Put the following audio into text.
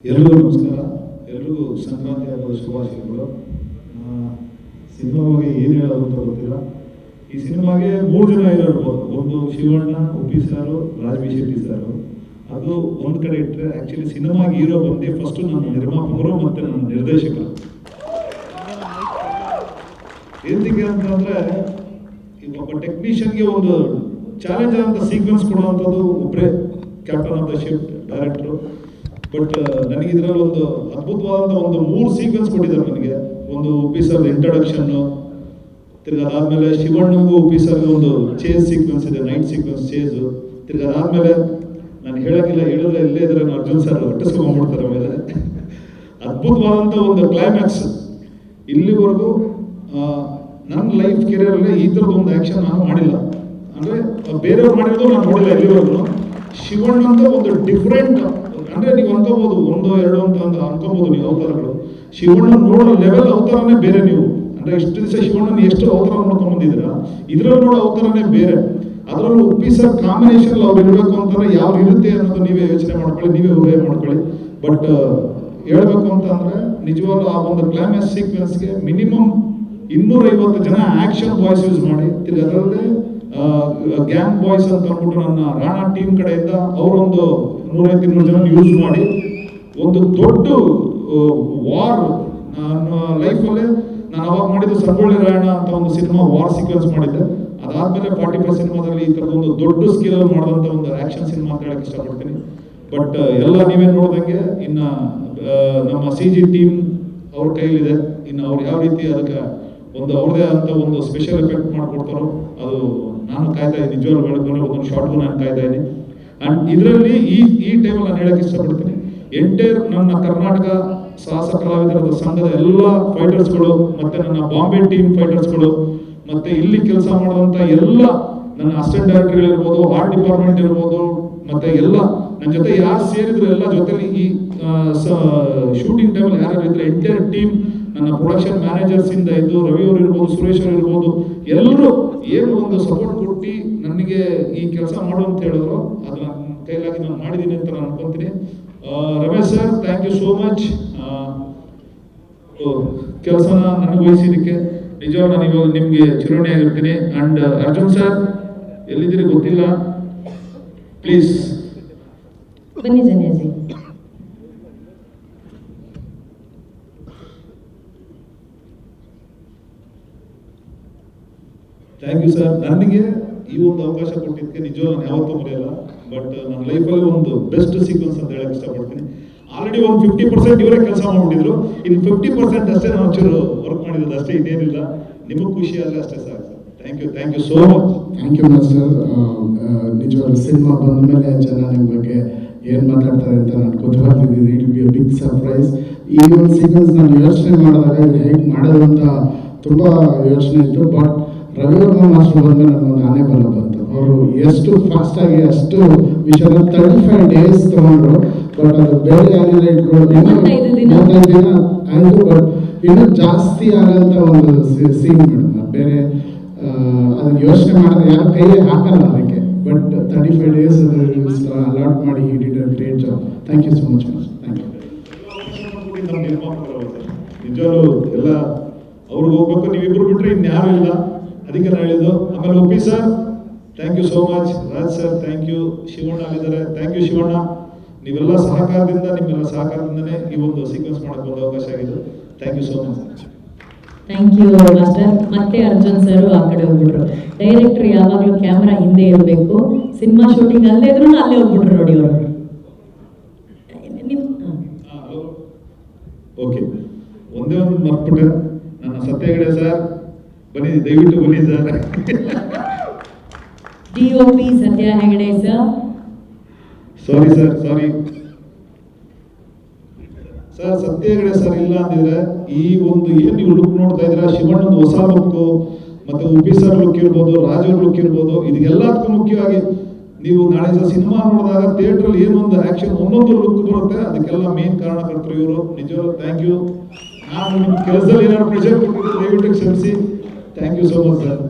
ಎಲ್ರಿಗೂ ನಮಸ್ಕಾರ. ಎಲ್ರಿಗೂ ಸಂಕ್ರಾಂತಿ ಹಬ್ಬದ ಶುಭಾಶಯಗಳು. ಸಿನಿಮಾ ಬಗ್ಗೆ ಏನು ಹೇಳೋದು ಅಂತ ಗೊತ್ತಿಲ್ಲ. ಈ ಸಿನಿಮಾಗೆ 3 ಜನ ಇರ್ಬೋದು. ಒಂದು ಶಿವಣ್ಣ, ಉಪ್ಪಿ ಸಾರು, ರಾಜ್ ಶೆಟ್ಟಿ ಸಾರು. ಅದು ಒಂದು ಕಡೆ ಇಟ್ಟರೆ ಆ್ಯಕ್ಚುಲಿ ಸಿನಿಮಾಗೆ ಹೀರೋ ಬಂದು ಫಸ್ಟು ನನ್ನ ನಿರ್ಮಾಪಕರು ಮತ್ತು ನನ್ನ ನಿರ್ದೇಶಕರು. ಏನಕ್ಕೆ ಅಂತಂದರೆ ಈಗ ಒಬ್ಬ ಟೆಕ್ನಿಷಿಯನ್ಗೆ ಒಂದು ಚಾಲೆಂಜ್ ಅಂತ ಸೀಕ್ವೆನ್ಸ್ ಕೊಡುವಂಥದ್ದು ಒಬ್ಬರೇ captain of the ship director. But ನನಗೆ ಇದರಲ್ಲಿ ಒಂದು ಅದ್ಭುತವಾದಂಥ ಒಂದು 3 ಸೀಕ್ವೆನ್ಸ್ ಕೊಟ್ಟಿದ್ದಾರೆ ನನಗೆ. ಒಂದು ಉಪ್ಪಿ ಸರ್ ಇಂಟ್ರಡಕ್ಷನ್ನು, ತಿರ್ಗಿ ಅದಾದಮೇಲೆ ಶಿವಣ್ಣಂಗೂ ಉಪ್ಪಿ ಸರ್ಗೆ ಒಂದು ಚೇಸ್ ಸೀಕ್ವೆನ್ಸ್ ಇದೆ, ನೈಟ್ ಸೀಕ್ವೆನ್ಸ್ ಚೇಸು. ತಿರ್ಗಿ ಅದಾದಮೇಲೆ ನಾನು ಹೇಳೋಕ್ಕಿಲ್ಲ, ಹೇಳಿದ್ರೆ ಇಲ್ಲೇ ಇದ್ರೆ ಅರ್ಜುನ್ ಸರ್ ಅಟ್ಟಿಸ್ಕೊಂಡ್ಬಿಡ್ತಾರೆ. ಆಮೇಲೆ ಅದ್ಭುತವಾದಂಥ ಒಂದು ಕ್ಲೈಮ್ಯಾಕ್ಸ್. ಇಲ್ಲಿವರೆಗೂ ನನ್ನ ಲೈಫ್ ಕೆರಿಯರಲ್ಲಿ ಈ ಥರದ ಒಂದು ಆ್ಯಕ್ಷನ್ ನಾನು ಮಾಡಿಲ್ಲ. ಅಂದರೆ ಬೇರೆಯವ್ರು ಮಾಡಿರೋದು ನಾನು ನೋಡಿಲ್ಲ ಇಲ್ಲಿವರೆಗೂ. ಶಿವಣ್ಣಂತ ಒಂದು ಡಿಫ್ರೆಂಟ್, ಅಂದರೆ ನೀವು ಅನ್ಕೋಬೋದು 1, 2 ಅಂತ ಅನ್ಕೋಬೋದು ನೀವು ಅವತಾರಗಳು. ಶಿವಣ್ಣ ನೋಡೋ ಲೆವೆಲ್ ಅವತಾರನೇ ಬೇರೆ. ನೀವು ಅಂದರೆ ಇಷ್ಟು ದಿವಸ ಶಿವಣ್ಣನ ಎಷ್ಟು ಅವತಾರ ನೋಡ್ಕೊಂಡು ಬಂದಿದ್ದೀರಾ, ಇದರಲ್ಲಿ ನೋಡೋ ಅವತಾರನೇ ಬೇರೆ. ಅದರಲ್ಲೂ ಉಪ್ಪಿ ಸರ್ ಕಾಂಬಿನೇಷನ್ ಅವ್ರು ಇರಬೇಕು ಅಂತಂದ್ರೆ ಯಾವ ಇರುತ್ತೆ ಅನ್ನೋದು ನೀವೇ ಯೋಚನೆ ಮಾಡ್ಕೊಳ್ಳಿ, ನೀವೇ ಊಹೆ ಮಾಡ್ಕೊಳ್ಳಿ. ಬಟ್ ಹೇಳ್ಬೇಕು ಅಂತಂದರೆ ನಿಜವಾಗ್ಲೂ ಆ ಒಂದು ಕ್ಲೈಮ್ಯಾಕ್ಸ್ ಸೀಕ್ವೆನ್ಸ್ಗೆ ಮಿನಿಮಮ್ 250 ಜನ ಆ್ಯಕ್ಷನ್ ಬಾಯ್ಸ್ ಯೂಸ್ ಮಾಡಿ, ತಿರ್ಗಿ ಅದರಲ್ಲೇ ಗ್ಯಾಂಗ್ ಬಾಯ್ಸ್ ಅಂತ ಅಂದ್ಬಿಟ್ಟು ನನ್ನ ರಾಣಾ ಟೀಮ್ ಕಡೆಯಿಂದ ಅವರೊಂದು 150-200 ಜನ ಯೂಸ್ ಮಾಡಿ ಒಂದು ದೊಡ್ಡ ವಾರ್. ನನ್ನ ಲೈಫಲ್ಲೇ ನಾನು ಅವಾಗ ಮಾಡಿದ್ದು ಸಂಗೊಳ್ಳಿ ರಾಯಣ್ಣ ಅಂತ ಒಂದು ಸಿನಿಮಾ ವಾರ್ ಸೀಕ್ವೆನ್ಸ್ ಮಾಡಿದ್ದೆ. ಅದಾದಮೇಲೆ 45 ಸಿನಿಮಾದಲ್ಲಿ ಈ ಥರದ ಒಂದು ದೊಡ್ಡ ಸ್ಕೇಲಲ್ಲಿ ಮಾಡಿದಂಥ ಒಂದು ಆ್ಯಕ್ಷನ್ ಸಿನಿಮಾ ಅಂತ ಹೇಳಕ್ಕೆ ಇಷ್ಟಪಡ್ತೀನಿ. ಬಟ್ ಎಲ್ಲ ನೀವೇ ನೋಡ್ದಂಗೆ ಇನ್ನು ನಮ್ಮ CG ಟೀಮ್ ಅವ್ರ ಕೈಲಿದೆ. ಇನ್ನು ಅವ್ರು ಯಾವ ರೀತಿ ಅದಕ್ಕೆ ಒಂದು ಅವ್ರದೇ ಅಂತ ಒಂದು ಸ್ಪೆಷಲ್ ಎಫೆಕ್ಟ್ ಮಾಡಿಕೊಡ್ತಾರೋ ಅದು ನಾನು ಕಾಯ್ತಾ ಇದ್ದೀನಿ. ನಿಜವಾಗ್ಲೂ ಬೆಳಗ್ಗೆ ಒಂದೊಂದು ಶಾರ್ಟ್ಗೂ ನಾನು ಕಾಯ್ತಾ ಇದ್ದೀನಿ. ಆ್ಯಂಡ್ ಇದರಲ್ಲಿ ಈ ಟೈಮಲ್ಲಿ ನಾನು ಹೇಳಕ್ಕೆ ಇಷ್ಟಪಡ್ತೀನಿ, ಎಂಟೈರ್ ನನ್ನ ಕರ್ನಾಟಕ ಸಾಹಸ ಕಲಾವಿದರ ಸಂಘದ ಎಲ್ಲ ಫೈಟರ್ಸ್ಗಳು, ಮತ್ತು ನನ್ನ ಬಾಂಬೆ ಟೀಮ್ ಫೈಟರ್ಸ್ಗಳು, ಮತ್ತು ಇಲ್ಲಿ ಕೆಲಸ ಮಾಡುವಂಥ ಎಲ್ಲ ನನ್ನ ಅಸಿಸ್ಟೆಂಟ್ ಡೈರೆಕ್ಟರ್ಗಳಿರ್ಬೋದು, ಆರ್ಟ್ ಡಿಪಾರ್ಟ್ಮೆಂಟ್ ಇರ್ಬೋದು, ಮತ್ತು ಎಲ್ಲ ನನ್ನ ಜೊತೆ ಯಾರು ಸೇರಿದ್ರು ಎಲ್ಲ ಜೊತೆಲಿ ಈ ಶೂಟಿಂಗ್ ಟೈಮಲ್ಲಿ ಯಾರು ಇದ್ರೆ ಎಂಟೈರ್ ಟೀಮ್, ನನ್ನ ಪ್ರೊಡಕ್ಷನ್ ಮ್ಯಾನೇಜರ್ಸ್ ಇಂದ ಇದ್ದು ರವಿ ಅವರು ಇರ್ಬೋದು, ಸುರೇಶ್ ಅವರು ಇರ್ಬೋದು, ಎಲ್ಲರೂ ಏನು ಒಂದು ಸಪೋರ್ಟ್ ಕೊಟ್ಟು ನನಗೆ ಈ ಕೆಲಸ ಮಾಡು ಅಂತ ಹೇಳಿದ್ರು. ಅದು ನನ್ನ ಕೈಲಾಗಿ ನಾನು ಮಾಡಿದ್ದೀನಿ ಅಂತ ನಾನು ಅನ್ಕೊಂತೀನಿ. Ramesh sir, thank you so much. ಕೆಲಸನ ನನಗೆ ವಹಿಸಿದ್ದಕ್ಕೆ ನಿಜವಾಗ ನಾನು ಇವಾಗ ನಿಮಗೆ ಚಿರೋಣಿ ಆಗಿರ್ತೀನಿ. ಆ್ಯಂಡ್ ಅರ್ಜುನ್ ಸರ್ ಎಲ್ಲಿದ್ದೀರಿ ಗೊತ್ತಿಲ್ಲ, ಪ್ಲೀಸ್ ಬನ್ನಿ ಜನ್ಯಾಜಿ. Thank you sir. ನನಗೆ ಈ ಒಂದು ಅವಕಾಶ ಕೊಟ್ಟಿದ್ದಕ್ಕೆ ನಿಜವಾಗ ನಾನು ಯಾವತ್ತೂ ಮರೆಯಲ್ಲ. ಬಟ್ ನನ್ನ ಲೈಫಲ್ಲಿ ಒಂದು ಬೆಸ್ಟ್ ಸೀಕ್ವೆನ್ಸ್ ಅಂತ ಹೇಳಕ್ಕೆ ಇಷ್ಟಪಡ್ತೀನಿ. ಆಲ್ರೆಡಿ ಒಂದು 50% ಇವರೇ ಕೆಲಸ ಮಾಡಿಬಿಟ್ಟಿದ್ರು. ಇನ್ನು 50% ಅಷ್ಟೇ ನಾವು ಚೂರು ವರ್ಕ್ ಮಾಡಿರೋದು ಅಷ್ಟೇ, ಇನ್ನೇನಿಲ್ಲ. ನಿಮಗೆ ಖುಷಿ ಆದರೆ ಅಷ್ಟೇ ಸಾಕು sir. Thank you so much. Thank you master. ನಿಜವಾಗ್ಲೂ ಸಿನಿಮಾ ಬಂದ ಮೇಲೆ ಜನ ನಿಮ್ಮ ಬಗ್ಗೆ ಏನು ಮಾತಾಡ್ತಾರೆ ಅಂತ ನಾನು ಗೊತ್ತಾಗ್ತಿದ್ದೀನಿ. It will be a big surprise. ಈ ಒಂದು ಸೀಕ್ವೆನ್ಸ್ ನಾನು ಯೋಚನೆ ಮಾಡಿದಾಗ ಇದು ಹೇಗೆ ಮಾಡೋದು ಅಂತ ತುಂಬ ಯೋಚನೆ ಇತ್ತು. ಬಟ್ ರವಿವರ್ಮ ಮಾಸ್ಟರ್ ಬಂದರೆ ನನಗೊಂದು ಆನೆ ಬಲ ಬಂತು. ಅವರು ಎಷ್ಟು ಫಾಸ್ಟಾಗಿ ಅಷ್ಟು ವಿಷಯನ 35 ಡೇಸ್ ತೊಗೊಂಡ್ರು. ಬಟ್ ಅದು ಬೇರೆ ಆನೆಲ್ಲ ಇಟ್ಕೊಂಡು 35 ದಿನ ಆಯಿತು. ಬಟ್ ಇನ್ನೂ ಜಾಸ್ತಿ ಆಗೋಂಥ ಒಂದು ಸೀನ್ ಮೇಡಮ್. ಬೇರೆ ಅದನ್ನು ಯೋಚನೆ ಮಾಡಿದ್ರೆ ಯಾರು ಕೈ ಹಾಕಲ್ಲ ಅದಕ್ಕೆ. ಬಟ್ 35 ಡೇಸ್ ಅದು ಅಲಾಟ್ ಮಾಡಿ he did a great job. Thank you so much master. Thank you. ನಿಜವಾಗ್ಲೂ ಎಲ್ಲ ಅವ್ರಿಗೆ ಹೋಗ್ಬೇಕು, ನೀವಿಬ್ರು ಬಿಟ್ಟರೆ ಇನ್ಯಾರು ಇಲ್ಲ, ಅದಕ್ಕೆ ನಾನು ಹೇಳಿದ್ದು. ಆಮೇಲೆ Uppi sir, thank you so much. Raj sir, thank you. Shivanna ಆಗಿದ್ದಾರೆ, ಥ್ಯಾಂಕ್ ಯು ಶಿವಣ್ಣ. ನೀವೆಲ್ಲ ನಿಮ್ಮೆಲ್ಲ ಸಹಕಾರದಿಂದನೇ ಈ ಒಂದು ಸೀಕ್ವೆನ್ಸ್ ಮಾಡೋಕ್ಕೆ ಒಂದು ಅವಕಾಶ ಆಗಿದೆ. Thank you so much. Thank you master. ಮತ್ತೆ ಅರ್ಜುನ್ ಸರ್ ಆ ಕಡೆ ಹೋಗ್ಬಿಟ್ರು. ಡೈರೆಕ್ಟರ್ ಯಾವಾಗಲೂ ಕ್ಯಾಮ್ರಾ ಹಿಂದೆ ಇರಬೇಕು. ಸಿನಿಮಾ ಶೂಟಿಂಗ್ ಅಲ್ಲೇ ಇದ್ರು ಅಲ್ಲೇ ಹೋಗ್ಬಿಟ್ರು ನೋಡಿ ಅವರು. ಓಕೆ, ಒಂದೇ ಒಂದು ಮರ್ತ್ಬಿಟ್ಟೆ. ನನ್ನ ಸತ್ಯ ಹೆಗಡೆ ಸರ್ ಬನ್ನಿ, ದಯವಿಟ್ಟು ಬನ್ನಿ ಸರ್. DOP ಸತ್ಯ ಹೆಗಡೆ ಸರ್. ಸಾರಿ ಸರ್, ಸತ್ಯ ಹೆಗಡೆ ಸರ್ ಇಲ್ಲ ಅಂದಿದ್ರೆ ಈ ಒಂದು ಏನು ನೀವು ಲುಕ್ ನೋಡ್ತಾ ಇದ್ದೀರಾ, ಶಿವಣ್ಣನ ಹೊಸ ಲುಕ್ಕು, ಮತ್ತೆ ಉಪ್ಪಿ ಸರ್ ಲುಕ್ ಇರ್ಬೋದು, ರಾಜವ್ರ ಲುಕ್ ಇರ್ಬೋದು, ಇದೆಲ್ಲದಕ್ಕೂ ಮುಖ್ಯವಾಗಿ ನೀವು ನಾಳೆ ಸಹ ಸಿನಿಮಾ ನೋಡಿದಾಗ ಥಿಯೇಟ್ರಲ್ಲಿ ಏನೊಂದು ಆ್ಯಕ್ಷನ್ ಒಂದೊಂದು ಲುಕ್ ಬರುತ್ತೆ, ಅದಕ್ಕೆಲ್ಲ ಮೇನ್ ಕಾರಣಕರ್ತರು ಇವರು. ನಿಜವಾಗ್ಲೂ ಥ್ಯಾಂಕ್ ಯು. ನಾನು ನಿಮ್ಮ ಕೆಲಸದಲ್ಲಿ ಏನಾದ್ರು ಪ್ರೆಷರ್ ಕೊಟ್ಟಿದ್ದು ದಯವಿಟ್ಟು ಕ್ಷಮಿಸಿ. Thank you so much sir.